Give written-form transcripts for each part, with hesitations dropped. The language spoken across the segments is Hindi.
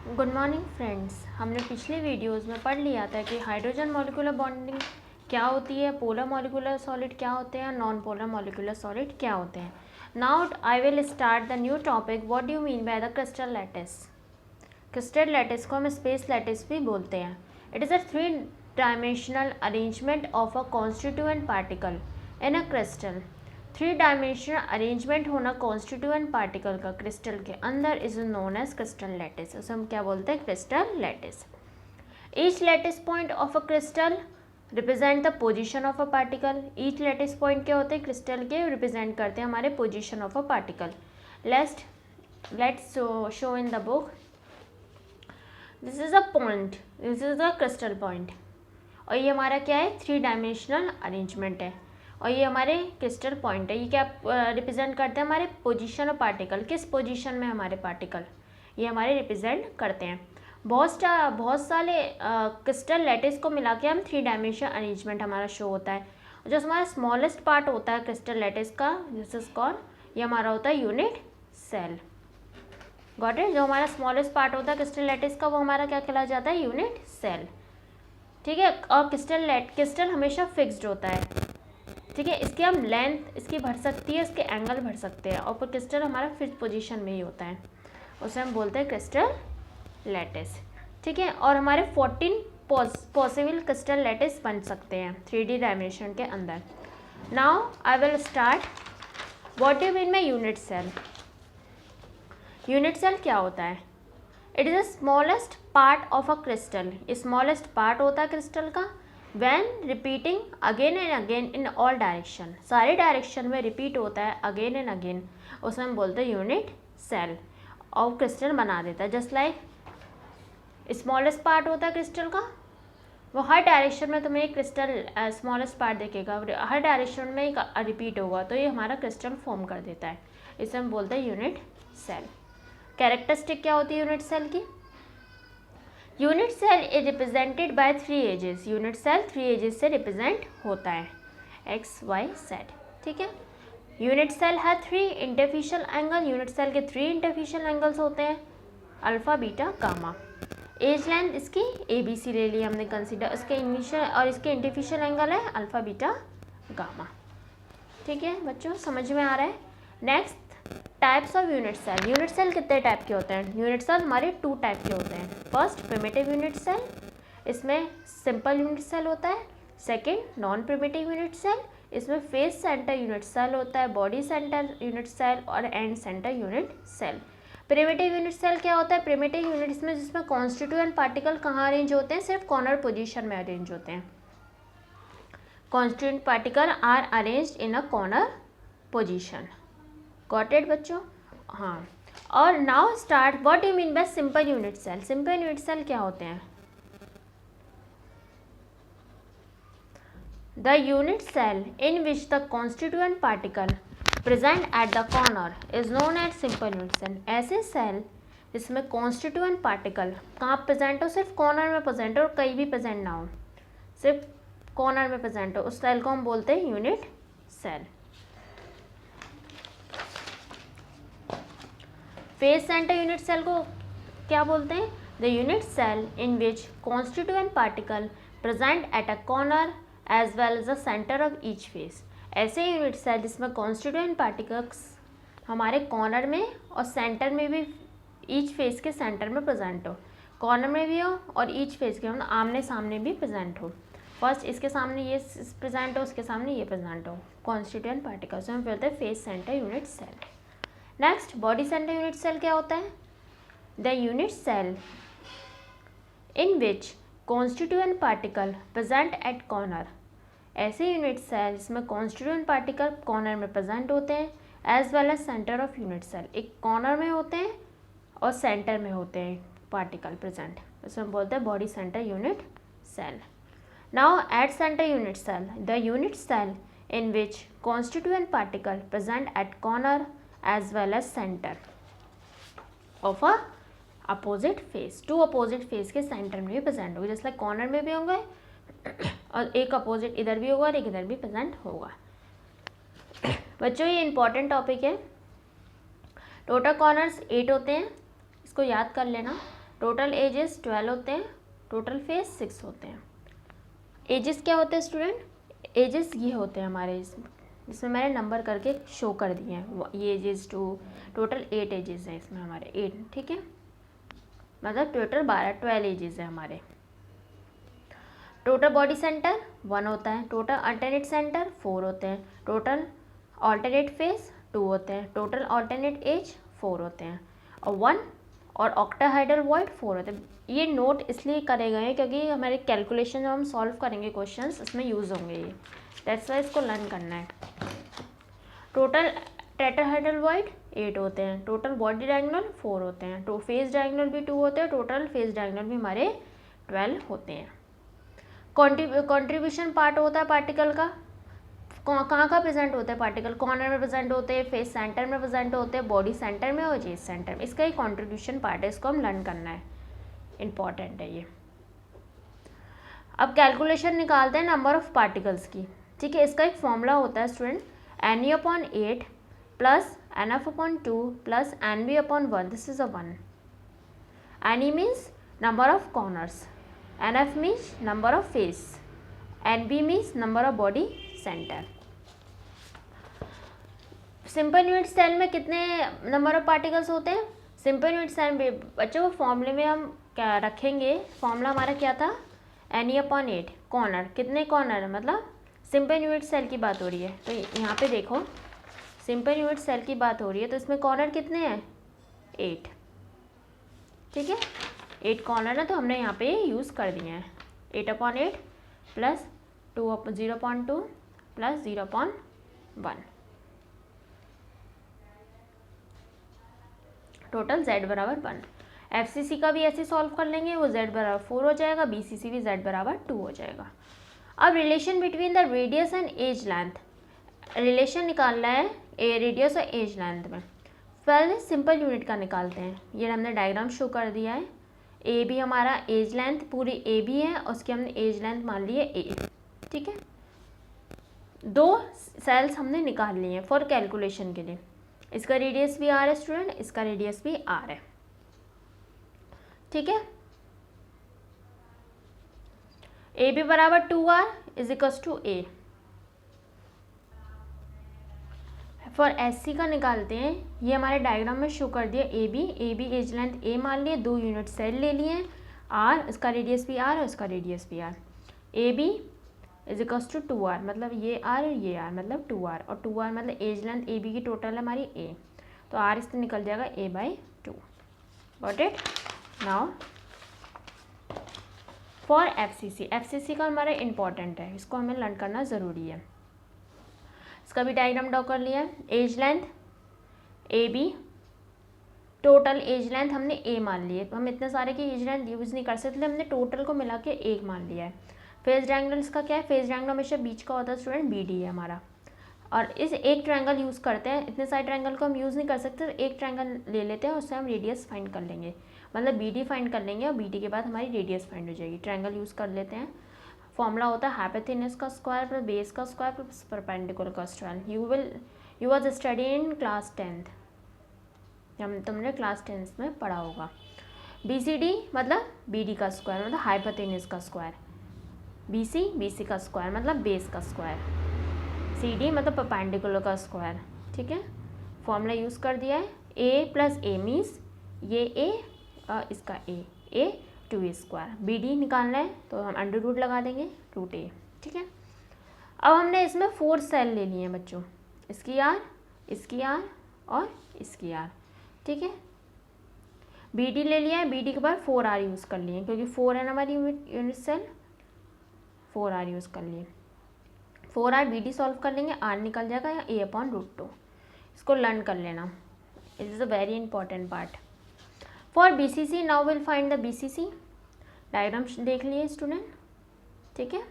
Good morning friends. हमने पिछले वीडियोस में पढ़ लिया था कि हाइड्रोजन मॉलिक्यूलर बॉन्डिंग क्या होती है, पोलर मॉलिक्यूलर सॉलिड क्या होते हैं, नॉन पोलर मॉलिक्यूलर सॉलिड क्या होते हैं। Now I will start the new topic. What do you mean by the crystal lattice. Crystal lattice को हम स्पेस लैटिस भी बोलते हैं। It is a 3 dimensional arrangement of a constituent particle in a crystal. 3 dimensional arrangement होना कॉन्स्टिट्यूएंट पार्टिकल का क्रिस्टल के अंदर is known as crystal lattice. उसे हम क्या बोलते हैं? Crystal lattice. Each lattice point of a crystal represent the position of a particle. Each lattice point क्या होते हैं? क्रिस्टल के रिप्रेजेंट करते हैं हमारे position of a particle. Let's show in the book. This is a point, this is the crystal point, और ये हमारा क्या है? 3 डायमेंशनल अरेंजमेंट है, और ये हमारे क्रिस्टल पॉइंट है। ये क्या रिप्रेजेंट करते हैं? हमारे पोजीशन ऑफ पार्टिकल। किस पोजीशन में हमारे पार्टिकल ये हमारे रिप्रेजेंट करते हैं। बहुत सारे क्रिस्टल लैटिस को मिला के हम 3 डायमेंशनल अरेंजमेंट हमारा शो होता है। जो हमारा स्मॉलेस्ट पार्ट होता है क्रिस्टल लैटिस का, दिस इज कॉल्ड, ये हमारा होता है यूनिट सेल। Got it? जो हमारा स्मॉलेस्ट पार्ट होता है क्रिस्टल लैटिस का, वो हमारा क्या कहला जाता है? Unit cell. ठीक है। और क्रिस्टल हमेशा फिक्स्ड होता है। ठीक है। इसकी हम लेंथ इसकी बढ़ सकती है, इसके एंगल बढ़ सकते हैं, और क्रिस्टल हमारा फिक्स पोजीशन में ही होता है, उसे हम बोलते हैं क्रिस्टल लैटिस। ठीक है। और हमारे 14 पॉसिबल क्रिस्टल लैटिस बन सकते हैं 3D डायमेंशन के अंदर। Now I will start. What do you mean by unit cell? Unit cell क्या होता है? It is the smallest part of a crystal. Smallest part होता है क्रिस्टल का। When repeating again and again in all direction, सारे डायरेक्शन में रिपीट होता है अगेन एंड अगेन, उसे हम बोलते हैं यूनिट सेल। और क्रिस्टल बना देता है। जस्ट लाइक स्मॉलेस्ट पार्ट होता है क्रिस्टल का, वो हर डायरेक्शन में तुम्हें एक क्रिस्टल स्मॉलेस्ट पार्ट दिखेगा, हर डायरेक्शन में एक रिपीट होगा, तो ये हमारा क्रिस्टल फॉर्म कर देता है। इसे हम बोलते हैं यूनिट सेल। कैरेक्टरिस्टिक क्या होती है यूनिट सेल की? Unit cell is represented by 3 axes. Unit cell 3 axes से रिप्रेजेंट होता है, एक्स वाई जेड। ठीक है। यूनिट सेल है 3 इंटरफेशियल एंगल। यूनिट सेल के 3 इंटरफेशियल एंगल्स होते हैं, alpha beta gamma. Edge length इसकी ABC ले ली हमने कंसीडर, इसके इनिशियल और इसके इंटरफेशियल एंगल है अल्फा बीटा गामा। ठीक है बच्चों, समझ में आ रहा है? Next, types of unit cell. Unit cell कितने टाइप के होते हैं? यूनिट सेल हमारे 2 टाइप के होते हैं। फर्स्ट, प्रिमिटिव यूनिट सेल, इसमें सिंपल यूनिट सेल होता है। Second, non primitive unit cell, इसमें फेस सेंटर यूनिट सेल होता है, बॉडी सेंटर यूनिट सेल और end centre unit cell. Primitive unit cell क्या होता है? प्रिमिटिव यूनिट्स में जिसमें कॉन्स्टिट्यूएंट पार्टिकल कहाँ अरेंज होते हैं? सिर्फ कॉर्नर पोजिशन में अरेंज होते हैं। Constituent particle are arranged in a corner position. Got it बच्चों? हाँ। और now start, what you mean by simple unit cell? Simple unit cell क्या होते हैं? The unit cell in which the constituent particle present at the corner is known as simple unit cell. ऐसे सेल जिसमें कॉन्स्टिट्यूएंट पार्टिकल कहाँ प्रेजेंट हो? सिर्फ कॉर्नर में प्रेजेंट हो और कहीं भी प्रेजेंट ना हो, सिर्फ कॉर्नर में प्रेजेंट हो, उस सेल को हम बोलते हैं unit cell. Face centre unit cell को क्या बोलते हैं? The unit cell in which constituent particle present at a corner as well as the centre of each face. ऐसे यूनिट सेल जिसमें कॉन्स्टिट्यूएंट पार्टिकल्स हमारे कॉर्नर में और सेंटर में भी, ईच फेस के सेंटर में प्रेजेंट हो, कॉर्नर में भी हो और ईच फेस के मतलब आमने सामने भी प्रेजेंट हो। फर्स्ट इसके सामने ये प्रेजेंट हो, उसके सामने ये प्रेजेंट हो, कॉन्स्टिट्यूएंट पार्टिकल्स हम बोलते हैं face centre unit cell. Next, body centre unit cell क्या होता है? The unit cell in which constituent particle present at corner. ऐसे यूनिट सेल जिसमें कॉन्स्टिट्यूएंट पार्टिकल कॉर्नर में प्रेजेंट होते हैं as well as centre of unit cell. एक कॉर्नर में होते हैं और सेंटर में होते हैं पार्टिकल प्रेजेंट, इसमें हम बोलते हैं body centre unit cell. Now at centre unit cell, the unit cell in which constituent particle present at corner as well as center of a opposite face। 2 opposite face के सेंटर में भी प्रेजेंट होगा, जैसे कॉर्नर में भी होंगे और एक अपोजिट इधर भी होगा और एक इधर भी प्रेजेंट होगा। बच्चों ये इंपॉर्टेंट टॉपिक है। टोटल कॉर्नर्स 8 होते हैं, इसको याद कर लेना। टोटल एजेस 12 होते हैं, टोटल फेज 6 होते हैं। एजेस क्या होते हैं स्टूडेंट? एजेस ये होते हैं हमारे इसमें मैंने नंबर करके शो कर दिए हैं। ये एजेस टोटल 8 एजेस हैं इसमें हमारे 8, ठीक है, मतलब टोटल 12 एजेस है हमारे। टोटल बॉडी सेंटर 1 होता है, टोटल अल्टरनेट सेंटर 4 होते हैं, टोटल अल्टरनेट फेज 2 होते हैं, टोटल अल्टरनेट एज 4 होते हैं, और 1 और ऑक्टाहाइड्रल वॉइड 4 होते हैं। ये नोट इसलिए करे गए हैं क्योंकि हमारे कैलकुलेशन जब हम सॉल्व करेंगे क्वेश्चंस इसमें यूज़ होंगे ये, दैट्स वाई इसको लर्न करना है। टोटल टेट्राहाइड्रल वॉइड 8 होते हैं, टोटल बॉडी डायगोनल 4 होते हैं, तो फेज डायगोनल भी 2 होते हैं, टोटल फेज डायगोनल भी हमारे 12 होते हैं। कंट्रीब्यूशन पार्ट होता है पार्टिकल का, कहाँ प्रेजेंट होते हैं पार्टिकल? कॉर्नर में प्रेजेंट होते हैं, फेस सेंटर में प्रेजेंट होते हैं, बॉडी सेंटर में और जेस सेंटर में। इसका ही कंट्रीब्यूशन पार्ट है, इसको हम लर्न करना है, इंपॉर्टेंट है ये। अब कैलकुलेशन निकालते हैं नंबर ऑफ पार्टिकल्स की, ठीक है। इसका एक फॉर्मूला होता है student, NE/8 plus NF/2 plus NB/1, this is a 1। NE means number of corners, NF means number of face, NB means number of body centre. Simple unit cell में कितने नंबर ऑफ पार्टिकल्स होते हैं? सिंपल यूनिट सेल में बच्चों फॉर्मूले में हम क्या रखेंगे, फॉर्मूला हमारा क्या था? NE/8। कॉर्नर, कितने कॉर्नर है, मतलब सिंपल यूनिट सेल की बात हो रही है, तो यहाँ पे देखो सिंपल यूनिट सेल की बात हो रही है, तो इसमें कॉर्नर कितने हैं? 8, ठीक है, 8 कॉर्नर है, तो हमने यहाँ पे यूज़ कर दिए हैं 8/8 प्लस 0.2 प्लस 0.1, टोटल z बराबर 1। FCC का भी ऐसे सॉल्व कर लेंगे, वो z बराबर 4 हो जाएगा, BCC भी z बराबर 2 हो जाएगा। अब relation between the radius and edge length, relation निकालना है रेडियस और एज लेंथ में। पहले सिंपल यूनिट का निकालते हैं, ये हमने डायग्राम शो कर दिया है। ए भी हमारा एज लेंथ पूरी ए भी है, उसकी हमने एज लेंथ मान ली है ए, ठीक है। 2 सेल्स हमने निकाल लिए हैं फॉर कैलकुलेशन के लिए, इसका रेडियस भी आर है स्टूडेंट, इसका रेडियस भी आर है, ठीक है। ए बी बराबर 2r is equals to a. For S C का निकालते हैं, ये हमारे डायग्राम में शो कर दिया ए बी एज लेंथ ए मान लिए, 2 यूनिट सेल ले लिए, आर इसका रेडियस भी आर और इसका रेडियस भी r. A B is equals to 2r, मतलब ये आर और ये आर, मतलब 2r, और 2r मतलब एज लेंथ ए बी की टोटल है हमारी ए, तो आर इससे निकल जाएगा a/2। Got it. Now for FCC का हमारा इंपॉर्टेंट है, इसको हमें लर्न करना ज़रूरी है। इसका भी डायग्राम ड्रॉ कर लिया है। Edge length A B, total edge length हमने ए मान ली है, तो हम इतने सारे की एज लेंथ यूज़ नहीं कर सकते, हमने टोटल को मिला के 1 मान लिया है। फेस ट्रायंगल इसका क्या है? फेस ट्रायंगल हमेशा बीच का होता है स्टूडेंट, BD है हमारा, और इस एक ट्रायंगल यूज़ करते हैं, इतने सारे ट्रायंगल को हम यूज़ नहीं कर सकते, तो एक ट्रायंगल ले लेते हैं, उससे हम रेडियस फाइंड कर लेंगे, मतलब BD फाइंड कर लेंगे, और BD के बाद हमारी रेडियस फाइंड हो जाएगी। ट्रायंगल यूज़ कर लेते हैं, फॉर्मूला होता है हाइपोटेनस का स्क्वायर प्लस बेस का स्क्वायर प्लस परपेंडिकुलर का square. You was study in class 10th, तुमने क्लास 10th में पढ़ा होगा। BCD मतलब BD का स्क्वायर मतलब हाइपोटेनस का स्क्वायर, BC का स्क्वायर मतलब बेस का स्क्वायर, CD मतलब परपेंडिकुलर का स्क्वायर, ठीक है। फॉर्मूला यूज़ कर दिया है, A प्लस A मीन्स ये A और इसका A 2 स्क्वायर। BD निकालना है तो हम अंडर रूट लगा देंगे, √A, ठीक है। अब हमने इसमें 4 सेल ले लिए हैं बच्चों, इसकी R, इसकी R और इसकी R, ठीक है। BD ले लिया है, BD के बाद 4R यूज़ कर लिए क्योंकि 4 है हमारी यूनिट सेल, 4R यूज़ कर लिए। 4R BD सॉल्व कर लेंगे, R निकल जाएगा या A/√2, इसको लर्न कर लेना, it is a very important part. For BCC now will find the BCC, diagram देख लिए स्टूडेंट, ठीक है।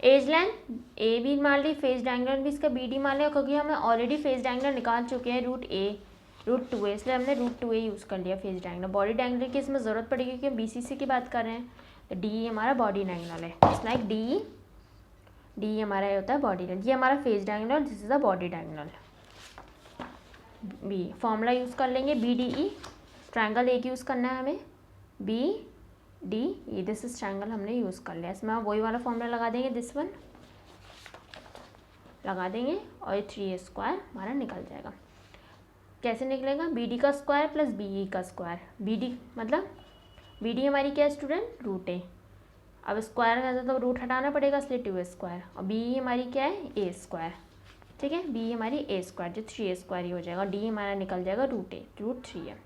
एज लेंथ ए भी मान ली, फेस डायगोनल भी इसका BD मान लिया, क्योंकि हमें ऑलरेडी फेस डायगोनल निकाल चुके हैं √2a, इसलिए हमने √2a यूज़ कर लिया फेस डायगोनल। बॉडी डायगोनल की इसमें ज़रूरत पड़ेगी क्योंकि हम BCC की बात कर रहे हैं, तो DE हमारा बॉडी डायगोनल है, इट्स लाइक DE हमारा ये होता है बॉडी डायगोनल, ये हमारा face diagonal, this is a body diagonal. B formula use कर लेंगे, BDE ट्रायंगल एक यूज़ करना है हमें, B D E, this is triangle हमने यूज़ कर लिया। इसमें वही वाला फॉर्मूला लगा देंगे, दिस वन लगा देंगे और ये 3a² हमारा निकल जाएगा। कैसे निकलेगा, बी डी का स्क्वायर प्लस बी ई का स्क्वायर, बी डी मतलब बी डी हमारी क्या है स्टूडेंट, रूट ए। अब स्क्वायर है तो रूट हटाना पड़ेगा, इसलिए 2a², और बी ई हमारी क्या है a², ठीक है, बी हमारी a² जो 3a² ही हो जाएगा, और डी हमारा निकल जाएगा रूट 3 है।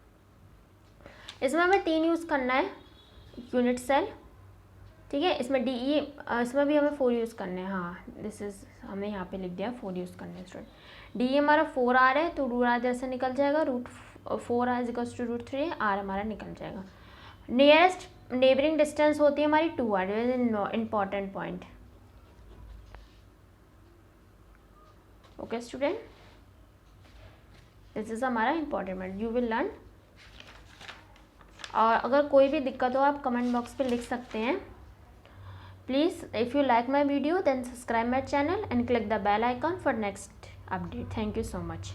इसमें हमें 3 यूज़ करना है यूनिट सेल, ठीक है। इसमें डी ई, इसमें भी हमें 4 यूज़ करने हैं, हाँ दिस इज हमने यहाँ पे लिख दिया 4 यूज़ करने हैं स्टूडेंट। डी हमारा 4 आर है तो रूट आर जैसे निकल जाएगा, root 4 r equals to root 3, r हमारा निकल जाएगा। नियरेस्ट नेबरिंग डिस्टेंस होती है हमारी 2 R, important point. Okay student, this is हमारा important point, you will learn. और अगर कोई भी दिक्कत हो आप कमेंट बॉक्स पे लिख सकते हैं। Please if you like my video then subscribe my channel and click the bell icon for next update. Thank you so much.